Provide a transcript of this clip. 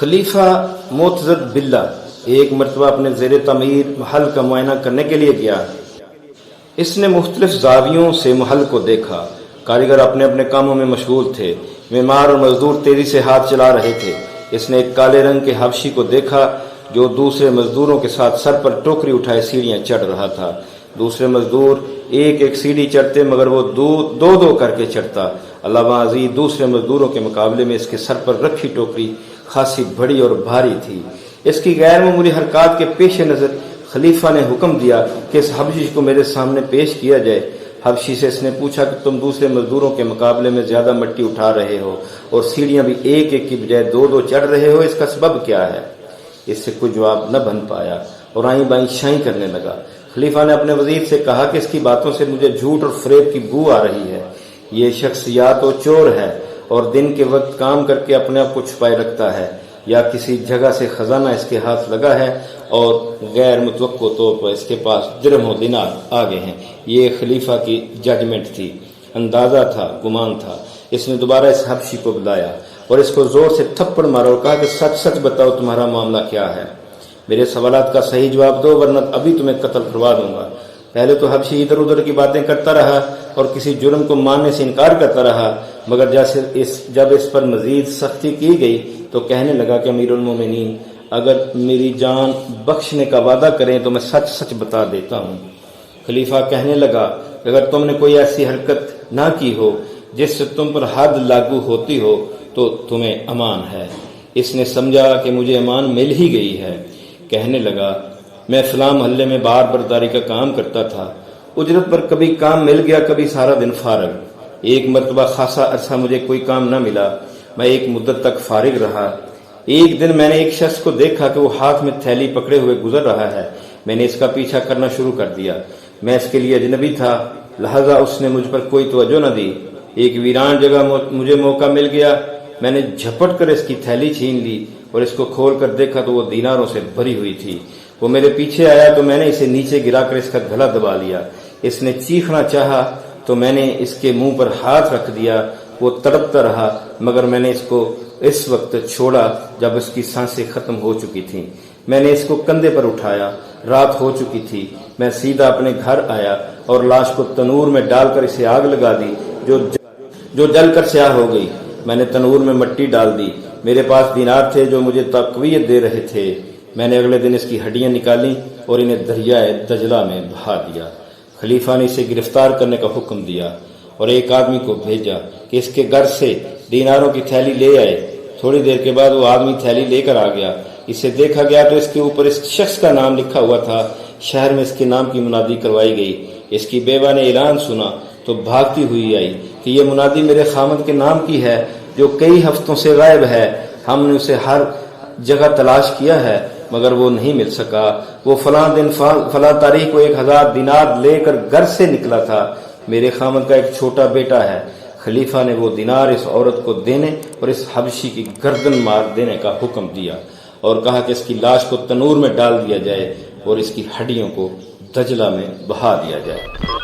खलीफा मोतज़द बिल्ला एक मरतबा अपने ज़ेर तमीर महल का मुआयना करने के लिए गया। इसने मुख्तलिफ ज़ावियों से महल को देखा। कारीगर अपने अपने कामों में मशगूल थे। मेमार और मजदूर तेजी से हाथ चला रहे थे। इसने एक काले रंग के हबशी को देखा जो दूसरे मजदूरों के साथ सर पर टोकरी उठाए सीढ़ियां चढ़ रहा था। दूसरे मजदूर एक एक सीढ़ी चढ़ते मगर वो दो दो करके चढ़ता। अल्लाह अज़ीज़ दूसरे मजदूरों के मुकाबले में इसके सर पर रखी टोकरी खासी बड़ी और भारी थी। इसकी गैर मामूली हरकत के पेश नज़र खलीफा ने हुक्म दिया कि इस हबशी को मेरे सामने पेश किया जाए। हबशी से इसने पूछा कि तुम दूसरे मजदूरों के मुकाबले में ज्यादा मिट्टी उठा रहे हो और सीढ़ियां भी एक एक की बजाय दो दो चढ़ रहे हो, इसका सबब क्या है? इससे कोई जवाब न बन पाया और आई बाई शाई करने लगा। खलीफा ने अपने वजीर से कहा कि इसकी बातों से मुझे झूठ और फरेब की बू आ रही है। ये शख्स या तो चोर है और दिन के वक्त काम करके अपने आप को छुपाए रखता है, या किसी जगह से खजाना इसके हाथ लगा है और गैर मुतवक्को तौर पर इसके पास दिरहम दिनार आ गए हैं। ये खलीफा की जजमेंट थी, अंदाजा था, गुमान था। इसने दोबारा इस हबशी को बुलाया और इसको जोर से थप्पड़ मारा और कहा कि सच सच बताओ तुम्हारा मामला क्या है। मेरे सवालात का सही जवाब दो वरना अभी तुम्हें कत्ल करवा दूंगा। पहले तो हबशी इधर उधर की बातें करता रहा और किसी जुर्म को मानने से इनकार करता रहा, मगर जब इस पर मजीद सख्ती की गई तो कहने लगा कि अमीरुल मोमिनीन, अगर मेरी जान बख्शने का वादा करें तो मैं सच सच बता देता हूँ। खलीफा कहने लगा, अगर तुमने कोई ऐसी हरकत ना की हो जिससे तुम पर हद लागू होती हो तो तुम्हें अमान है। इसने समझा कि मुझे अमान मिल ही गई है। कहने लगा, मैं फलां मोहल्ले में बार बरदारी का काम करता था। उजरत पर कभी काम मिल गया, कभी सारा दिन फारग। एक मरतबा खासा अरसा मुझे कोई काम न मिला, मैं एक मुद्दत तक फारिग रहा। एक दिन मैंने एक शख्स को देखा कि वो हाथ में थैली पकड़े हुए गुजर रहा है। मैंने इसका पीछा करना शुरू कर दिया। मैं इसके लिए अजनबी था, लिहाजा उसने मुझ पर कोई तवज्जो न दी। एक वीरान जगह मुझे मौका मिल गया। मैंने झपट कर इसकी थैली छीन ली और इसको खोल कर देखा तो वो दीनारों से भरी हुई थी। वो मेरे पीछे आया तो मैंने इसे नीचे गिराकर इसका गला दबा लिया। इसने चीखना चाहा तो मैंने इसके मुंह पर हाथ रख दिया। वो तड़पता रहा मगर मैंने इसको इस वक्त छोड़ा जब इसकी सांसें खत्म हो चुकी थीं। मैंने इसको कंधे पर उठाया। रात हो चुकी थी। मैं सीधा अपने घर आया और लाश को तनूर में डालकर इसे आग लगा दी जो जलकर स्याह हो गई। मैंने तनूर में मिट्टी डाल दी। मेरे पास दीनार थे जो मुझे तकवीयत दे रहे थे। मैंने अगले दिन इसकी हड्डियां निकाली और इन्हें दरियाए दजला में बहा दिया। खलीफा ने इसे गिरफ्तार करने का हुक्म दिया और एक आदमी को भेजा कि इसके घर से दीनारों की थैली ले आए। थोड़ी देर के बाद वो आदमी थैली लेकर आ गया। इसे देखा गया तो इसके ऊपर इस शख्स का नाम लिखा हुआ था। शहर में इसके नाम की मुनादी करवाई गई। इसकी बेवा ने ऐलान सुना तो भागती हुई आई कि ये मुनादी मेरे खामद के नाम की है जो कई हफ्तों से गायब है। हमने उसे हर जगह तलाश किया है मगर वो नहीं मिल सका। वो फलां दिन फलां तारीख को 1000 दिनार लेकर घर से निकला था। मेरे खामद का एक छोटा बेटा है। खलीफा ने वो दिनार इस औरत को देने और इस हबशी की गर्दन मार देने का हुक्म दिया और कहा कि इसकी लाश को तनूर में डाल दिया जाए और इसकी हड्डियों को दजला में बहा दिया जाए।